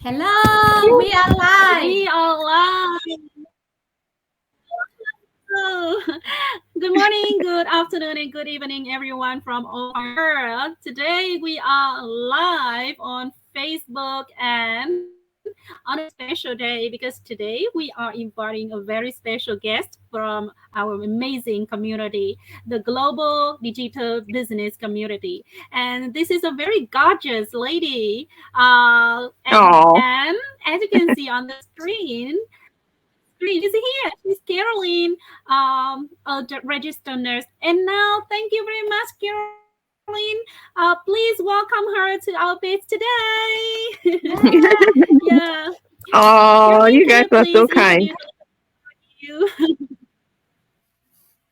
Hello, we are live. We are live. So, good morning, good afternoon, and good evening, everyone from all over the world. Today we are live on Facebook and on a special day because today we are inviting a very special guest from our amazing community, the global digital business community. And this is a very gorgeous lady. Oh, And as you can see on the screen is here. She's Caroline, a registered nurse. And now, thank you very much, Caroline. Please welcome her to our page today. Yeah. oh, Caroline, you can guys you are please so kind. introduce you?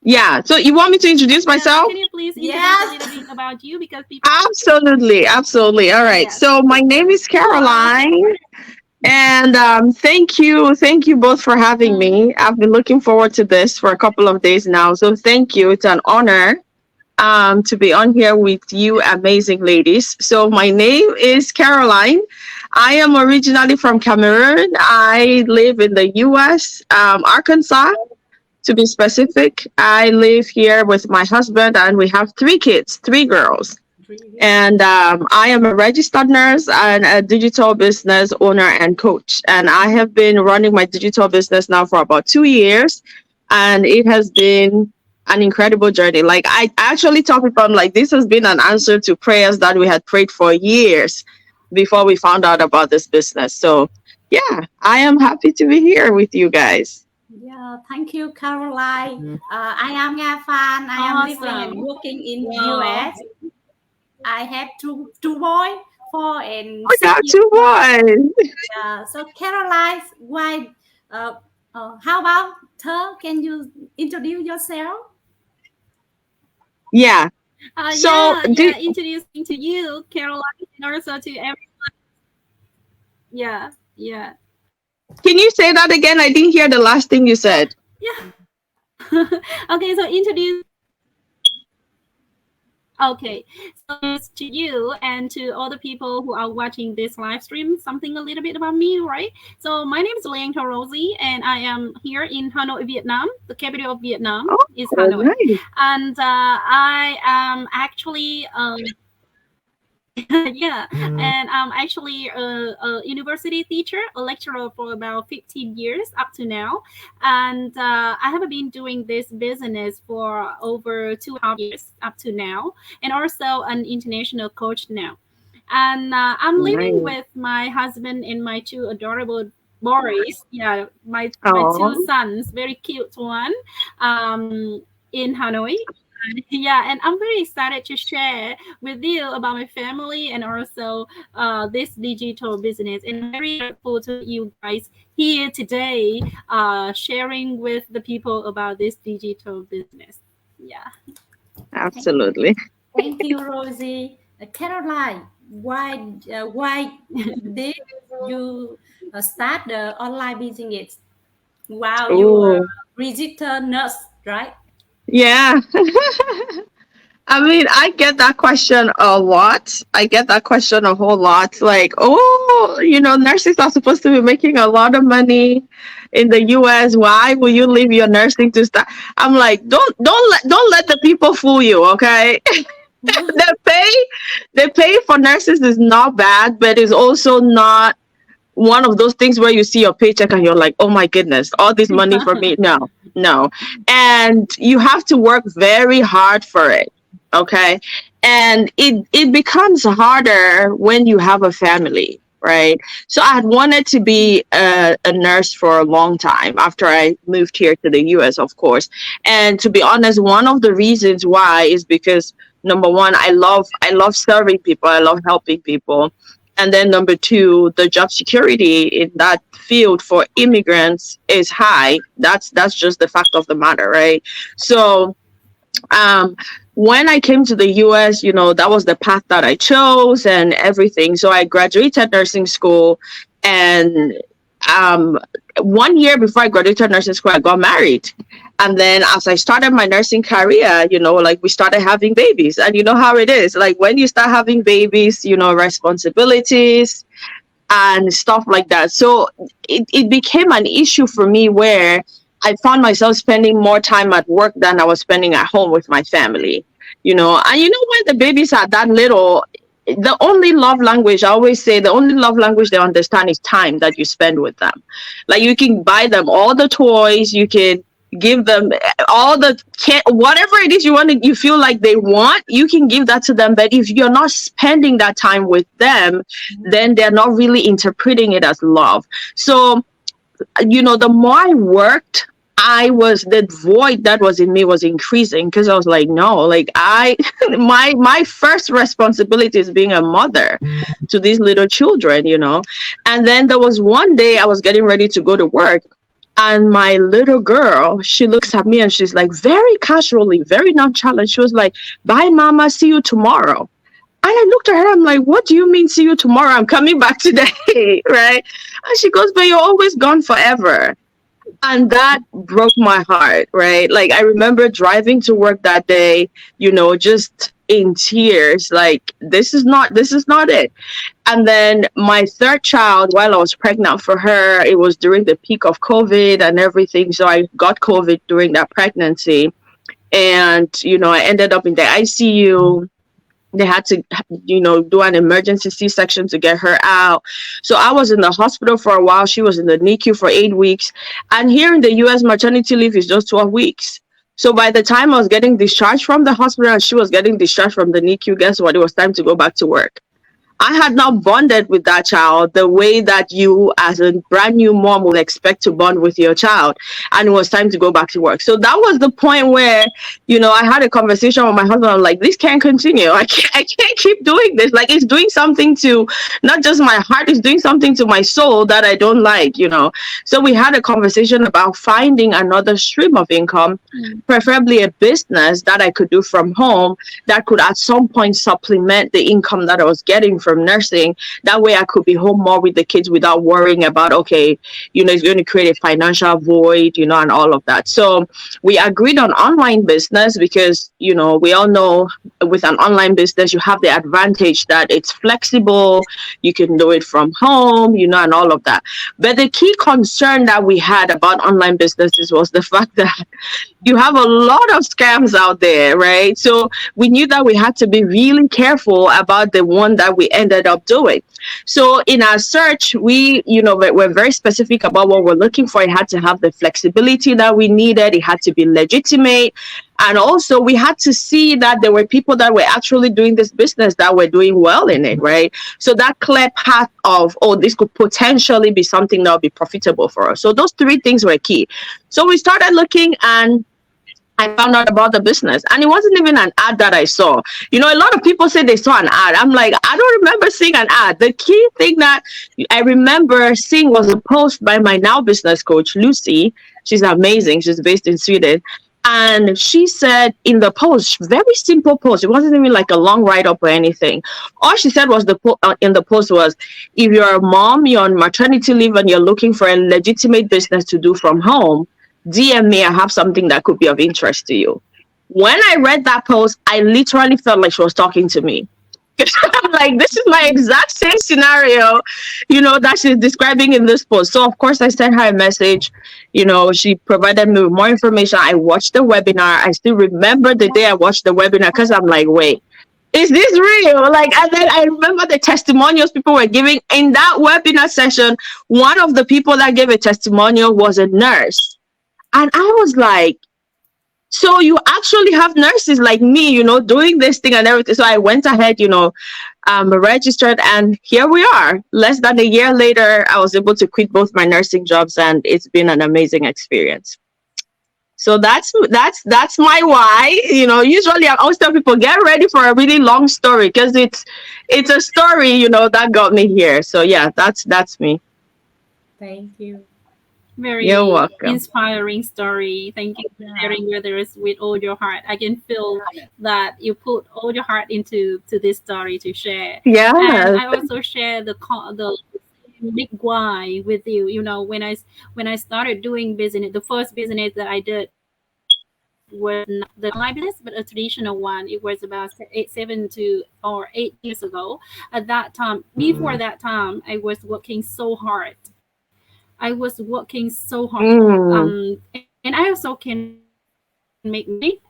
Yeah, so you want me to introduce Yeah, myself? can you please introduce a Yes. little bit about you because people. Absolutely, absolutely. All right. Yes. So my name is Caroline, and thank you both for having Mm. me. I've been looking forward to this for a couple of days now. So thank you. It's an honor to be on here with you amazing ladies. So my name is Caroline. I am originally from Cameroon. I live in the US, Arkansas to be specific. I live here with my husband and we have three kids, three girls. And I am a registered nurse and a digital business owner and coach. And I have been running my digital business now for about 2 years. And it has been an incredible journey. Like I actually tell people, I'm like, this has been an answer to prayers that we had prayed for years before we found out about this business. So yeah, I am happy to be here with you guys. Yeah, thank you, Caroline. I am Nga Phan. I am living and Awesome. working in Wow. US. I have two boys, 4 and I 6 got years two old. boys. So Caroline, why? Uh, how about her? Can you introduce yourself? Yeah. So Yeah, introducing to you, Caroline, and also to every. Yeah. can you say that again? I didn't hear the last thing you said. Yeah. Okay, so introduce. Okay, so it's to you and to all the people who are watching this live stream, something a little bit about me, right? So my name is Leang Rosie, and I am here in Hanoi, Vietnam. The capital of Vietnam Oh, is Hanoi, nice. and I am actually yeah, and I'm actually a university teacher, a lecturer for about 15 years up to now. And I have been doing this business for over 2.5 years up to now, and also an international coach now. And I'm living Nice. with my husband and my two adorable boys. Yeah, my two Oh, sons, very cute one, in Hanoi. Yeah, and I'm very excited to share with you about my family and also this digital business. And I'm very grateful to you guys here today, sharing with the people about this digital business. Yeah. absolutely. Thank you, Rosie. Caroline, why did you start the online business? Wow, you are Oh, a registered nurse, right? yeah. I mean, I get that question a lot. I get that question a whole lot. Like, oh, nurses are supposed to be making a lot of money in the US. Why will you leave your nursing to start? I'm like, don't let the people fool you, okay? the pay the pay for nurses is not bad, but it's also not one of those things where you see your paycheck and you're like, oh my goodness, all this money for me. No, no. And you have to work very hard for it. Okay. And it becomes harder when you have a family, right? So I had wanted to be a nurse for a long time after I moved here to the US, of course. And to be honest, one of the reasons why is because number one, I love serving people, I love helping people, and then number two, the job security in that field for immigrants is high. That's just the fact of the matter, right? So um when I came to the US, that was the path that I chose and everything. So I graduated nursing school, and um 1 year before I graduated nursing school, I got married. And then as I started my nursing career, like we started having babies. And you know how it is. Like when you start having babies, responsibilities, and stuff like that. So it became an issue for me where I found myself spending more time at work than I was spending at home with my family. And when the babies are that little, the only love language, I always say, the only love language they understand is time that you spend with them. Like, you can buy them all the toys, you can give them all whatever it is you feel like they want, you can give that to them. But if you're not spending that time with them, then they're not really interpreting it as love. So, the more I worked, the void that was in me was increasing, because I was like, no, like my first responsibility is being a mother to these little children, And then there was one day I was getting ready to go to work, and my little girl, she looks at me and she's like, very casually, very nonchalant, she was like, bye mama, see you tomorrow. And I looked at her, I'm like, what do you mean see you tomorrow? I'm coming back today, right? And she goes, but you're always gone forever. And that broke my heart, right? Like, I remember driving to work that day, just in tears, like, this is not it. And then my third child, while I was pregnant for her, it was during the peak of COVID and everything. So I got COVID during that pregnancy. And, I ended up in the ICU. They had to, do an emergency C-section to get her out. So I was in the hospital for a while. She was in the NICU for 8 weeks. And here in the US, maternity leave is just 12 weeks. So by the time I was getting discharged from the hospital and she was getting discharged from the NICU, guess what? It was time to go back to work. I had not bonded with that child the way that you, as a brand new mom, will expect to bond with your child. And it was time to go back to work. So that was the point where, I had a conversation with my husband. I'm like, this can't continue. I can't keep doing this. Like, it's doing something to not just my heart, it's doing something to my soul that I don't like, So we had a conversation about finding another stream of income, preferably a business that I could do from home that could at some point supplement the income that I was getting from nursing. That way I could be home more with the kids without worrying about, okay, it's going to create a financial void, and all of that. So we agreed on online business because, we all know with an online business, you have the advantage that it's flexible. You can do it from home, and all of that. But the key concern that we had about online businesses was the fact that you have a lot of scams out there, right? So we knew that we had to be really careful about the one that we ended up doing. So in our search, we're very specific about what we're looking for. It had to have the flexibility that we needed. It had to be legitimate. And also we had to see that there were people that were actually doing this business that were doing well in it, right? So that clear path of, this could potentially be something that would be profitable for us. So those three things were key. So we started looking, and I found out about the business, and it wasn't even an ad that I saw. A lot of people say they saw an ad. I'm like, I don't remember seeing an ad. The key thing that I remember seeing was a post by my now business coach, Lucy. She's amazing. She's based in Sweden. And she said in the post, very simple post. It wasn't even like a long write-up or anything. All she said was in the post was, if you're a mom, you're on maternity leave, and you're looking for a legitimate business to do from home, DM me. I have something that could be of interest to you. When I read that post, I literally felt like she was talking to me. I'm like, this is my exact same scenario, that she's describing in this post. So of course I sent her a message. She provided me with more information. I watched the webinar. I still remember the day I watched the webinar, because I'm like, wait, is this real? Like, and then I remember the testimonials people were giving in that webinar session. One of the people that gave a testimonial was a nurse. And I was like, so you actually have nurses like me, doing this thing and everything. So I went ahead, registered, and here we are. Less than a year later, I was able to quit both my nursing jobs, and it's been an amazing experience. So that's my why. Usually I always tell people, get ready for a really long story, because it's a story, that got me here. So yeah, that's me. Thank you. Very You're welcome. Inspiring story. Thank you for sharing with all your heart. I can feel that you put all your heart into this story to share. Yeah. And I also share the big why with you. When I started doing business, the first business that I did was not the online business, but a traditional one. It was about 7 to 8 years ago. At that time, before that time, I was working so hard. I was working so hard. And I also can make money.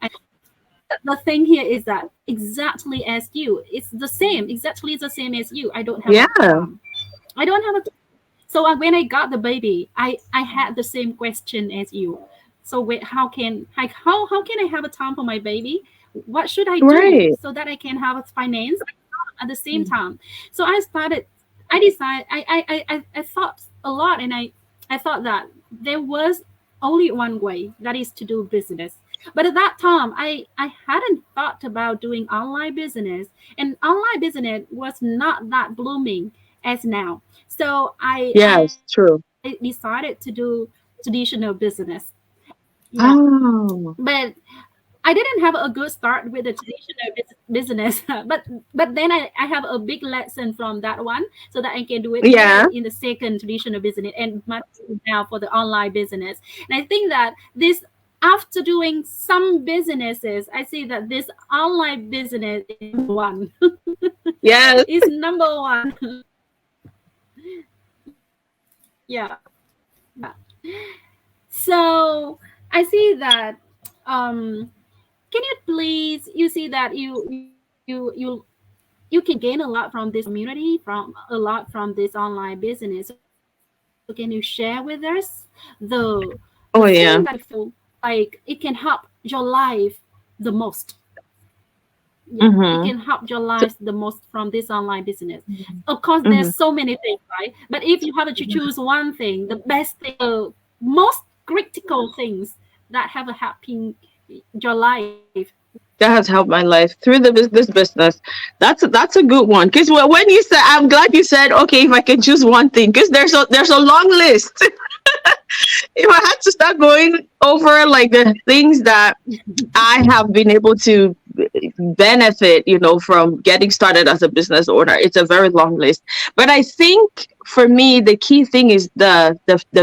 The thing here is that exactly as you, it's the same, exactly the same as you. I don't have a time. I don't have a time. So when I got the baby, I had the same question as you. So how can I have a time for my baby? What should I do so that I can have a finance at the same time? So I decided, I thought a lot, and I thought that there was only one way, that is to do business. But at that time, I hadn't thought about doing online business, and online business was not that blooming as now. So I decided to do traditional business. Yeah. But I didn't have a good start with the traditional business, but then I have a big lesson from that one, so that I can do it in the second traditional business, and much now for the online business. And I think that this, after doing some businesses, I see that this online business is number one. Yes, is number one. Yeah. So I see that. Can you please? You see that you can gain a lot from this community, from this online business. So can you share with us the thing that you feel like it can help your life the most? It can help your life the most from this online business. Of course, there's so many things, right? But if you have to choose one thing, the best thing, most critical things that have helping your life. That has helped my life through this business. That's a good one, because when you said, I'm glad you said, okay, if I can choose one thing, because there's a long list. If I had to start going over like the things that I have been able to benefit, from getting started as a business owner, it's a very long list. But I think for me, the key thing is the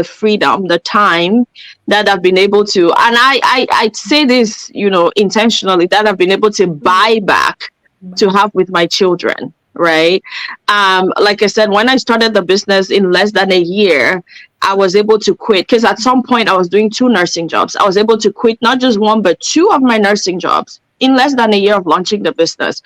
freedom, the time that I've been able to, and I say this, intentionally, that I've been able to buy back to have with my children. Right. Like I said, when I started the business in less than a year, I was able to quit, because at some point I was doing 2 nursing jobs. I was able to quit not just one, but 2 of my nursing jobs in less than a year of launching the business.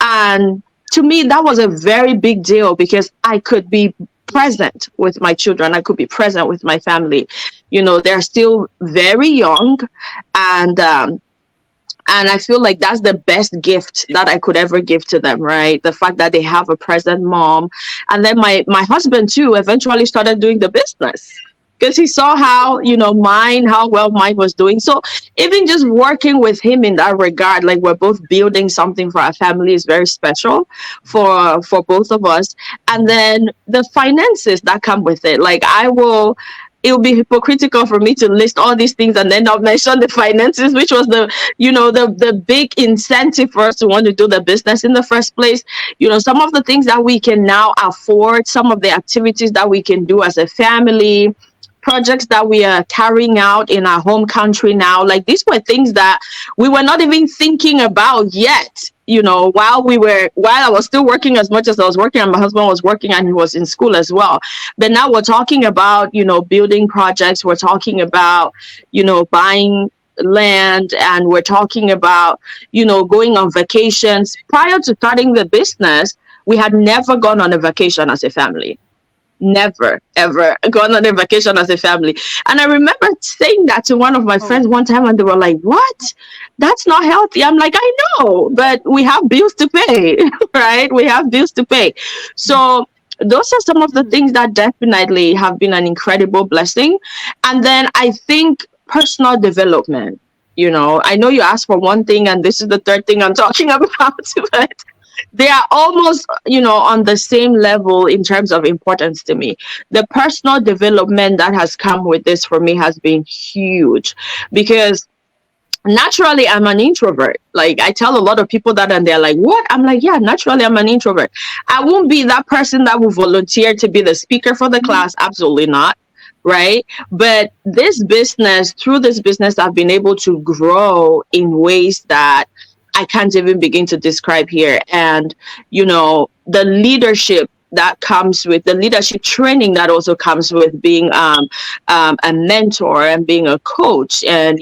And to me, that was a very big deal, because I could be present with my children. I could be present with my family. They're still very young, and I feel like that's the best gift that I could ever give to them, right? The fact that they have a present mom. And then my husband too eventually started doing the business, because he saw how well mine was doing. So even just working with him in that regard, like we're both building something for our family, is very special for both of us. And then the finances that come with it, like it would be hypocritical for me to list all these things and then not mention the finances, which was the big incentive for us to want to do the business in the first place. Some of the things that we can now afford, some of the activities that we can do as a family, projects that we are carrying out in our home country now, like these were things that we were not even thinking about yet. While I was still working as much as I was working, and my husband was working, and he was in school as well. But now we're talking about, building projects. We're talking about, buying land, and we're talking about, going on vacations. Prior to starting the business, we had never gone on a vacation as a family. Never, ever gone on a vacation as a family. And I remember saying that to one of my friends one time, and they were like, "What? That's not healthy." I'm like, "I know, but we have bills to pay," right? We have bills to pay. So those are some of the things that definitely have been an incredible blessing. And then I think personal development, I know you asked for one thing, and this is the third thing I'm talking about, but they are almost, on the same level in terms of importance to me. The personal development that has come with this for me has been huge, because naturally I'm an introvert. Like, I tell a lot of people that, and they're like, "What?" I'm like, "Yeah, naturally I'm an introvert. I won't be that person that will volunteer to be the speaker for the class. Absolutely not. right? But through this business, I've been able to grow in ways that I can't even begin to describe here. And, the leadership that comes with the leadership training that also comes with being a mentor and being a coach, and,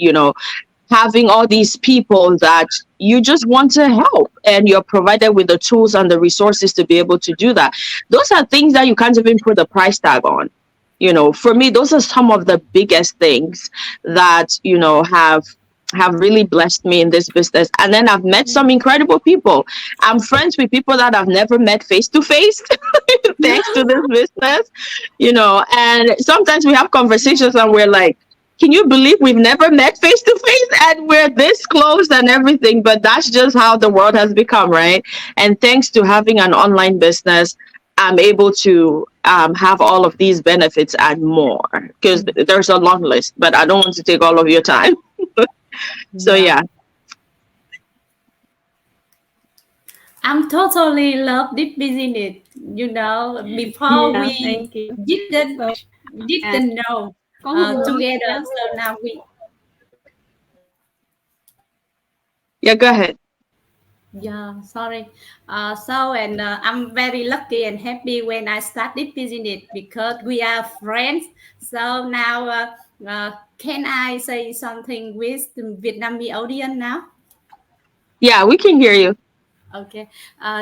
having all these people that you just want to help, and you're provided with the tools and the resources to be able to do that. Those are things that you can't even put a price tag on. For me, those are some of the biggest things that, have really blessed me in this business. And then I've met some incredible people. I'm friends with people that I've never met face to face thanks to this business, and sometimes we have conversations and we're like, can you believe we've never met face to face and we're this close and everything? But that's just how the world has become, right? And thanks to having an online business, I'm able to have all of these benefits and more, because there's a long list, but I don't want to take all of your time. So yeah. I'm totally love this business. Before we didn't know together. So now we. Yeah, go ahead. Yeah, sorry. I'm very lucky and happy when I start this business because we are friends. So now, can I say something with the Vietnamese audience now? Yeah, we can hear you. Ok,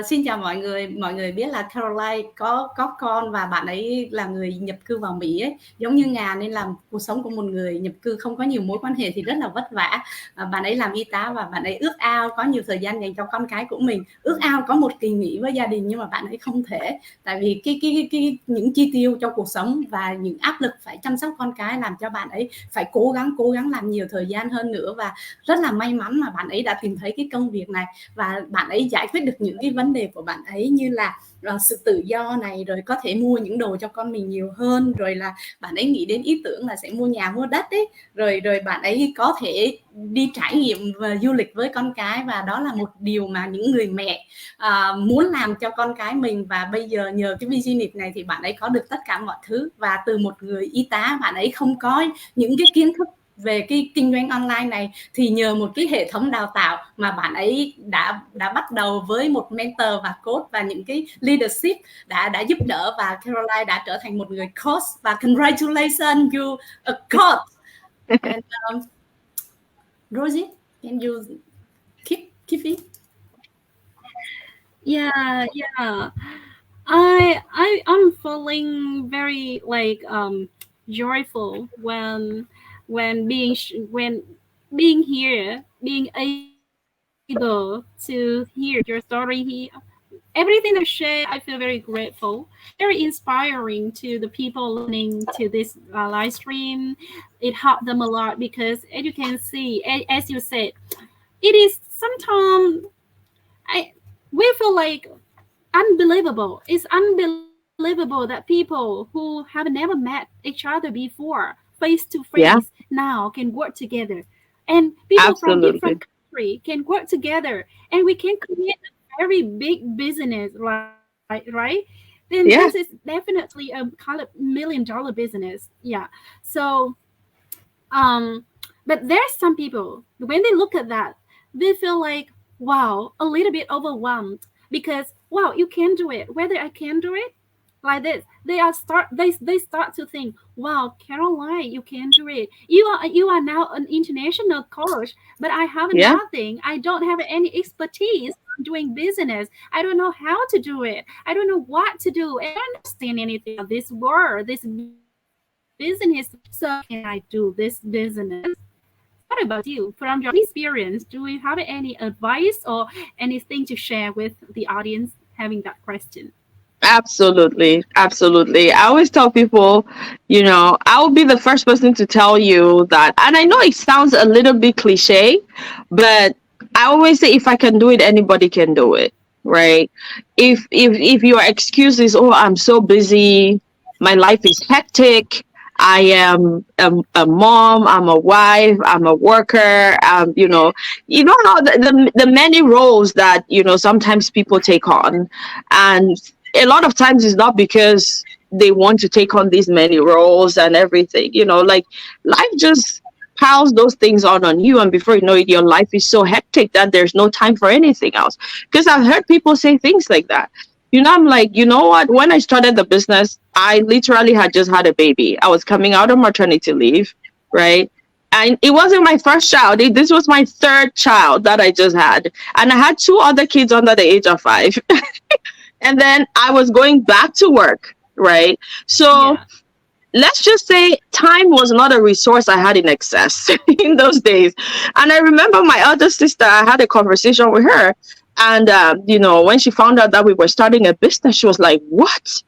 xin chào mọi người. Mọi người biết là Caroline có con và bạn ấy là người nhập cư vào Mỹ ấy, giống như Nga, nên làm cuộc sống của một người nhập cư không có nhiều mối quan hệ thì rất là vất vả. Bạn ấy làm y tá và bạn ấy ước ao có nhiều thời gian dành cho con cái của mình, ước ao có một kỳ nghỉ với gia đình, nhưng mà bạn ấy không thể, tại vì cái những chi tiêu cho cuộc sống và những áp lực phải chăm sóc con cái làm cho bạn ấy phải cố gắng làm nhiều thời gian hơn nữa. Và rất là may mắn mà bạn ấy đã tìm thấy cái công việc này và bạn ấy giải quyết được những cái vấn đề của bạn ấy, như là sự tự do này, rồi có thể mua những đồ cho con mình nhiều hơn, rồi là bạn ấy nghĩ đến ý tưởng là sẽ mua nhà mua đất ấy, rồi bạn ấy có thể đi trải nghiệm và du lịch với con cái, và đó là một điều mà những người mẹ muốn làm cho con cái mình. Và bây giờ nhờ cái business này thì bạn ấy có được tất cả mọi thứ, và từ một người y tá bạn ấy không có những cái kiến thức về cái kinh doanh online này, thì nhờ một cái hệ thống đào tạo mà bạn ấy đã bắt đầu với một mentor và coach và những cái leadership đã giúp đỡ, và Caroline đã trở thành một người coach, và congratulations you a coach. And Rosie, can you keep it? Yeah. I'm feeling very joyful when being here, being able to hear your story here. Everything I share, I feel very grateful, very inspiring to the people listening to this live stream. It helped them a lot because, as you can see, as you said, it is sometimes we feel like unbelievable. It's unbelievable that people who have never met each other before, face to face, now can work together, and people from different countries can work together, and we can create a very big business, right? Then this is definitely a kind of $1 million business. Yeah. So, but there's some people, when they look at that, they feel like, wow, a little bit overwhelmed, because wow, you can do it. Whether I can do it like this, they start to think, wow, Caroline, you can do it. You are now an international coach, but I have nothing. I don't have any expertise on doing business. I don't know how to do it. I don't know what to do. I don't understand anything of this world, this business. So can I do this business? What about you? From your experience, do you have any advice or anything to share with the audience having that question? Absolutely. I always tell people, I will be the first person to tell you that, and I know it sounds a little bit cliche, but I always say, if I can do it, anybody can do it, right? If your excuse is, oh, I'm so busy, my life is hectic, I am a mom, I'm a wife, I'm a worker, you know how the many roles that, sometimes people take on. And a lot of times it's not because they want to take on these many roles and everything, like life just piles those things on you, and before you know it, your life is so hectic that there's no time for anything else. Because I've heard people say things like that. I'm like, you know what, when I started the business, I literally had just had a baby. I was coming out of maternity leave, right? And it wasn't my first child. This was my third child that I just had, and I had 2 other kids under the age of 5. And then I was going back to work, right? So let's just say time was not a resource I had in excess in those days. And I remember my elder sister, I had a conversation with her. And, when she found out that we were starting a business, she was like, what?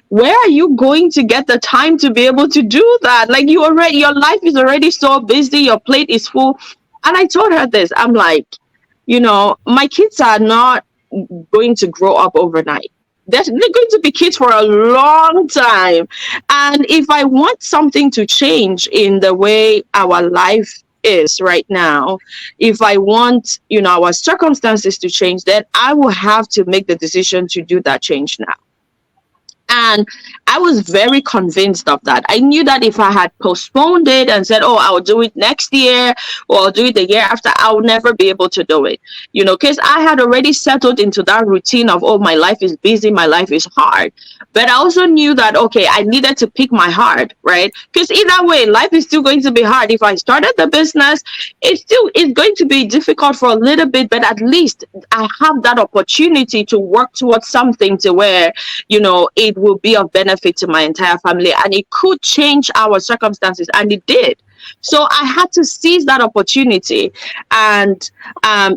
Where are you going to get the time to be able to do that? Like, your life is already so busy. Your plate is full. And I told her this. I'm like, my kids are not going to grow up overnight. They're going to be kids for a long time. And if I want something to change in the way our life is right now, if I want, our circumstances to change, then I will have to make the decision to do that change now. And I was very convinced of that. I knew that if I had postponed it and said, oh, I'll do it next year or I'll do it the year after, I'll never be able to do it. Because I had already settled into that routine of, oh, my life is busy, my life is hard. But I also knew that, okay, I needed to pick my heart, right? Because either way, life is still going to be hard. If I started the business, it's going to be difficult for a little bit, but at least I have that opportunity to work towards something to where, it will be of benefit to my entire family, and it could change our circumstances, and it did. So I had to seize that opportunity, and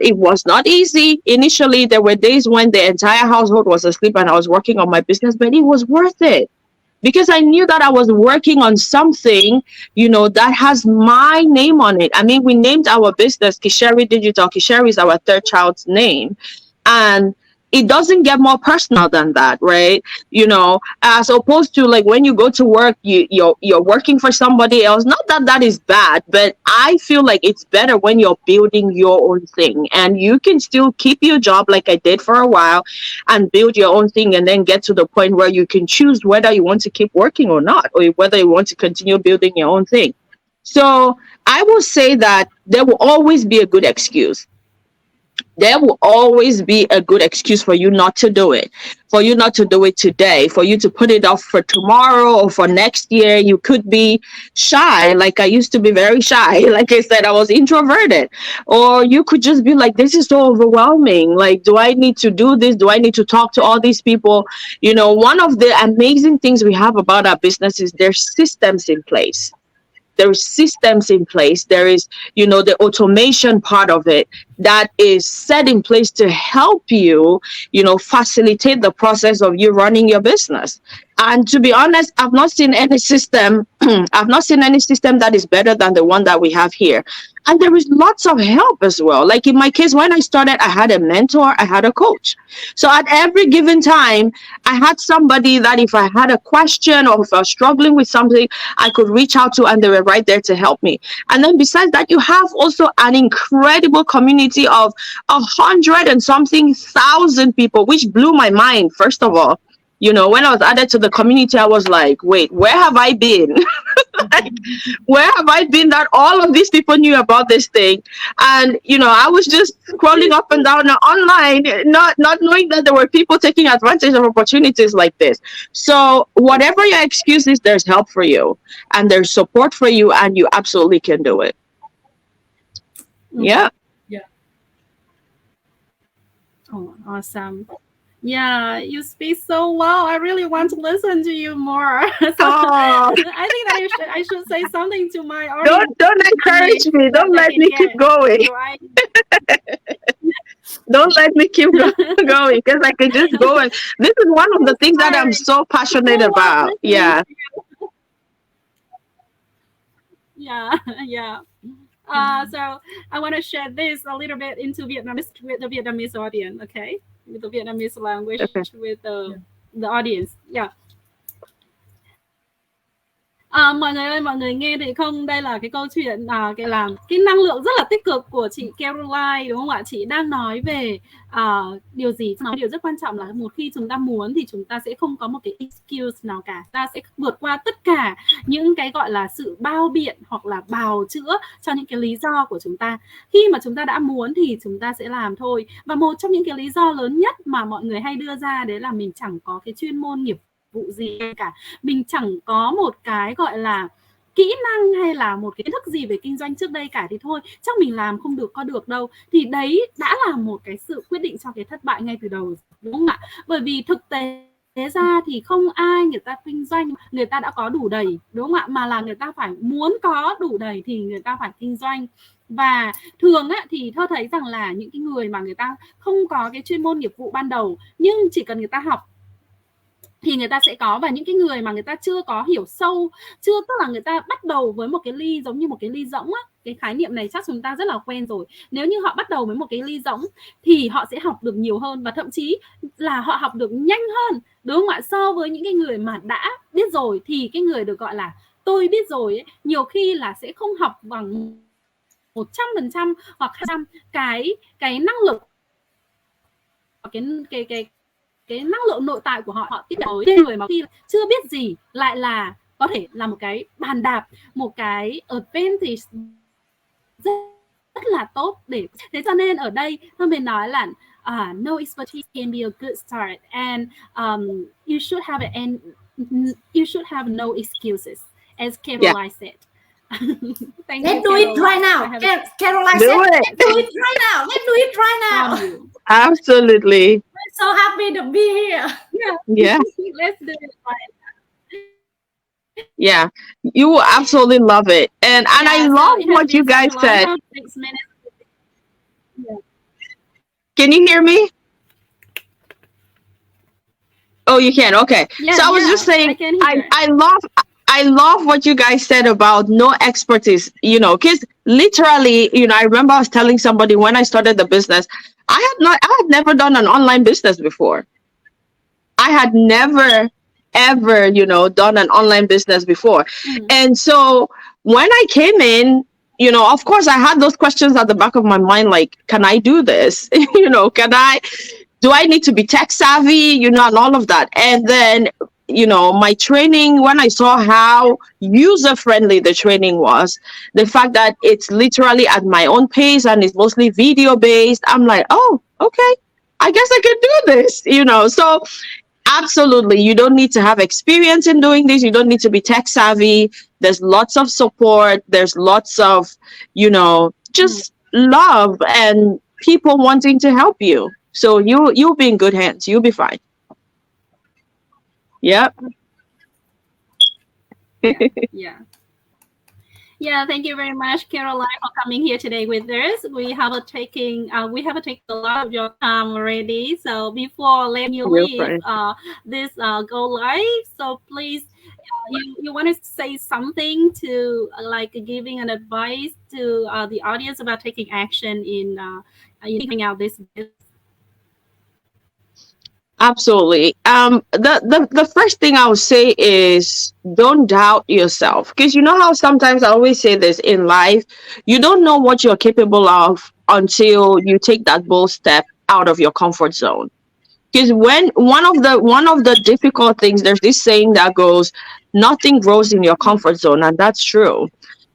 it was not easy. Initially, there were days when the entire household was asleep and I was working on my business, but it was worth it because I knew that I was working on something, that has my name on it. I mean, we named our business Kisheri Digital. Kisheri is our third child's name, and it doesn't get more personal than that, right? As opposed to like when you go to work, you're working for somebody else. Not that that is bad, but I feel like it's better when you're building your own thing, and you can still keep your job like I did for a while and build your own thing, and then get to the point where you can choose whether you want to keep working or not, or whether you want to continue building your own thing. So I will say that there will always be a good excuse. There will always be a good excuse for you not to do it, for you not to do it today, for you to put it off for tomorrow or for next year. You could be shy, like I used to be very shy. Like I said, I was introverted. Or you could just be like, this is so overwhelming. Like, do I need to do this? Do I need to talk to all these people? One of the amazing things we have about our business is there's systems in place. There is systems in place. There is, the automation part of it that is set in place to help you, facilitate the process of you running your business. And to be honest, I've not seen any system. I've not seen any system that is better than the one that we have here. And there is lots of help as well. Like in my case, when I started, I had a mentor, I had a coach. So at every given time, I had somebody that if I had a question or if I was struggling with something, I could reach out to, and they were right there to help me. And then besides that, you have also an incredible community of 100 and something thousand people, which blew my mind, first of all. When I was added to the community, I was like, wait, where have I been? Like, where have I been that all of these people knew about this thing? And, I was just scrolling up and down online, not knowing that there were people taking advantage of opportunities like this. So whatever your excuse is, there's help for you and there's support for you, and you absolutely can do it. Yeah. Yeah. Oh, awesome. Yeah, you speak so well. I really want to listen to you more. So I think that I should say something to my audience. Don't encourage me. Don't let me keep going. Don't let me keep going, because I can just go. And this is one of the things that I'm so passionate about. Yeah. Yeah. So I want to share this a little bit into Vietnamese with the Vietnamese audience, okay? With the Vietnamese language, with the audience. Yeah. Mọi người ơi, mọi người nghe thấy không? Đây là cái câu chuyện cái năng lượng rất là tích cực của chị Caroline, đúng không ạ? Chị đang nói về điều gì? Nói điều rất quan trọng là một khi chúng ta muốn thì chúng ta sẽ không có một cái excuse nào cả. Ta sẽ vượt qua tất cả những cái gọi là sự bao biện hoặc là bào chữa cho những cái lý do của chúng ta. Khi mà chúng ta đã muốn thì chúng ta sẽ làm thôi. Và một trong những cái lý do lớn nhất mà mọi người hay đưa ra đấy là mình chẳng có cái chuyên môn nghiệp vụ gì cả, mình chẳng có một cái gọi là kỹ năng hay là một cái kiến thức gì về kinh doanh trước đây cả, thì thôi chắc mình làm không được có được đâu. Thì đấy đã là một cái sự quyết định cho cái thất bại ngay từ đầu, đúng không ạ? Bởi vì thực tế ra thì không ai người ta kinh doanh người ta đã có đủ đầy, đúng không ạ? Mà là người ta phải muốn có đủ đầy thì người ta phải kinh doanh. Và thường á, thì Thơ thấy rằng là những cái người mà người ta không có cái chuyên môn nghiệp vụ ban đầu, nhưng chỉ cần người ta học thì người ta sẽ có. Và những cái người mà người ta chưa có hiểu sâu, tức là người ta bắt đầu với một cái ly giống như một cái ly rỗng á, cái khái niệm này chắc chúng ta rất là quen rồi. Nếu như họ bắt đầu với một cái ly rỗng thì họ sẽ học được nhiều hơn, và thậm chí là họ học được nhanh hơn, đúng không ạ? So với những cái người mà đã biết rồi, thì cái người được gọi là tôi biết rồi ấy, nhiều khi là sẽ không học bằng 100% hoặc 200 cái năng lực, cái năng lượng nội tại của họ tiếp tới cái người mà khi chưa biết gì lại là có thể là một cái bàn đạp, một cái advantage rất là tốt. Để thế cho nên ở đây mình nói là no expertise can be a good start, and you should have no excuses, as Caroline said. Let's do it right now. Caroline said, let's do it right now. Let's do it right now. Absolutely. I'm so happy to be here. Yeah. Let's do it right now. Yeah, you will absolutely love it. And I love what you guys said. Can you hear me? Oh, you can. Okay. Yeah, so I was just saying, I love what you guys said about no expertise, because literally, I remember I was telling somebody when I started the business, I had never done an online business before. I had never, ever, done an online business before. Mm-hmm. And so when I came in, of course I had those questions at the back of my mind, like, can I do this? Do I need to be tech savvy, and all of that. And then, my training, when I saw how user-friendly the training was, the fact that it's literally at my own pace and it's mostly video-based, I'm like, oh, okay, I guess I can do this, So absolutely, you don't need to have experience in doing this. You don't need to be tech-savvy. There's lots of support. There's lots of, just love and people wanting to help you. So you'll be in good hands. You'll be fine. Yep. Yeah, thank you very much, Caroline, for coming here today with us. We have taken a lot of your time already. So before letting you leave this go live, so please, you want to say something to like giving an advice to the audience about taking action in taking out this business? Absolutely. The first thing I would say is don't doubt yourself, because how sometimes I always say this in life, you don't know what you're capable of until you take that bold step out of your comfort zone. Because when one of the difficult things, there's this saying that goes, nothing grows in your comfort zone, and that's true.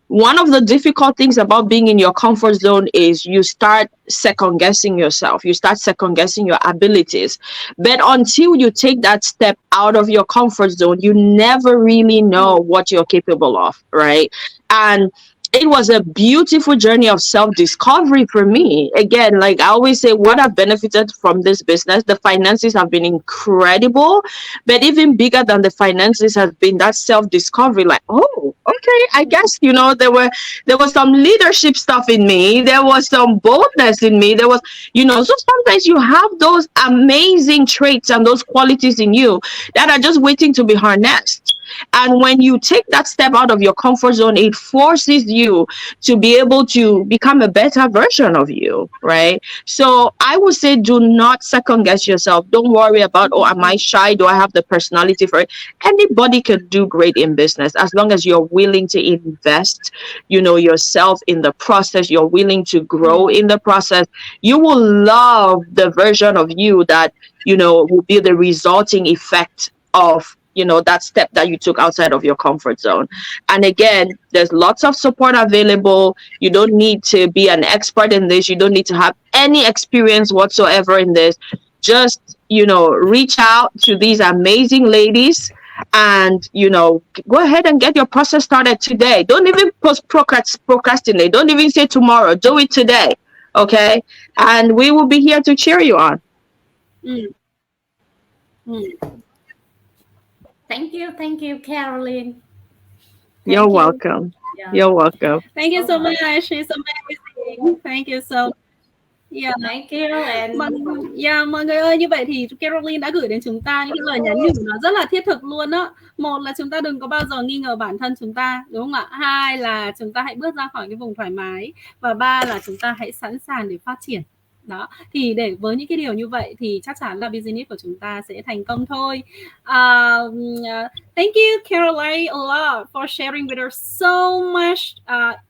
One of the difficult things about being in your comfort zone is you start second guessing yourself. You start second guessing your abilities. But until you take that step out of your comfort zone, you never really know what you're capable of, right? And it was a beautiful journey of self-discovery for me. Again, like I always say, what I've benefited from this business, the finances have been incredible, but even bigger than the finances has been that self-discovery. Like, oh, okay, I guess, there was some leadership stuff in me. There was some boldness in me. There was, so sometimes you have those amazing traits and those qualities in you that are just waiting to be harnessed. And when you take that step out of your comfort zone, it forces you to be able to become a better version of you, right? So I would say do not second guess yourself. Don't worry about, oh, am I shy? Do I have the personality for it? Anybody can do great in business as long as you're willing to invest, yourself in the process. You're willing to grow in the process. You will love the version of you that, will be the resulting effect of that step that you took outside of your comfort zone. And again, there's lots of support available. You don't need to be an expert in this. You don't need to have any experience whatsoever in this. Just reach out to these amazing ladies and go ahead and get your process started today. Don't even procrastinate. Don't even say tomorrow. Do it today. Okay, and we will be here to cheer you on. Thank you, Caroline. You're welcome. Yeah. You're welcome. Thank you so much. She's amazing. Thank you so much. Yeah. Thank you. And mọi người ơi, như vậy thì Caroline đã gửi đến chúng ta những lời nhắn nhủ nó rất là thiết thực luôn á. Một là chúng ta đừng có bao giờ nghi ngờ bản thân chúng ta, đúng không ạ? Hai là chúng ta hãy bước ra khỏi cái vùng thoải mái, và ba là chúng ta hãy sẵn sàng để phát triển. Đó, thì để với những cái điều như vậy thì chắc chắn là business của chúng ta sẽ thành công thôi. Thank you, Caroline, a lot for sharing with us so much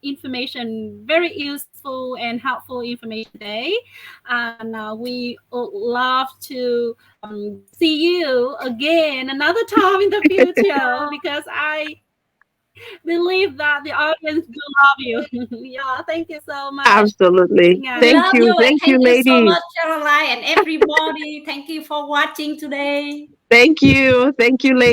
information, very useful and helpful information today. And we would love to see you again another time in the future because I believe that the audience do love you. Yeah, thank you so much. Absolutely. Yeah. Thank you, ladies. So much, Caroline, and everybody. Thank you for watching today. Thank you, ladies.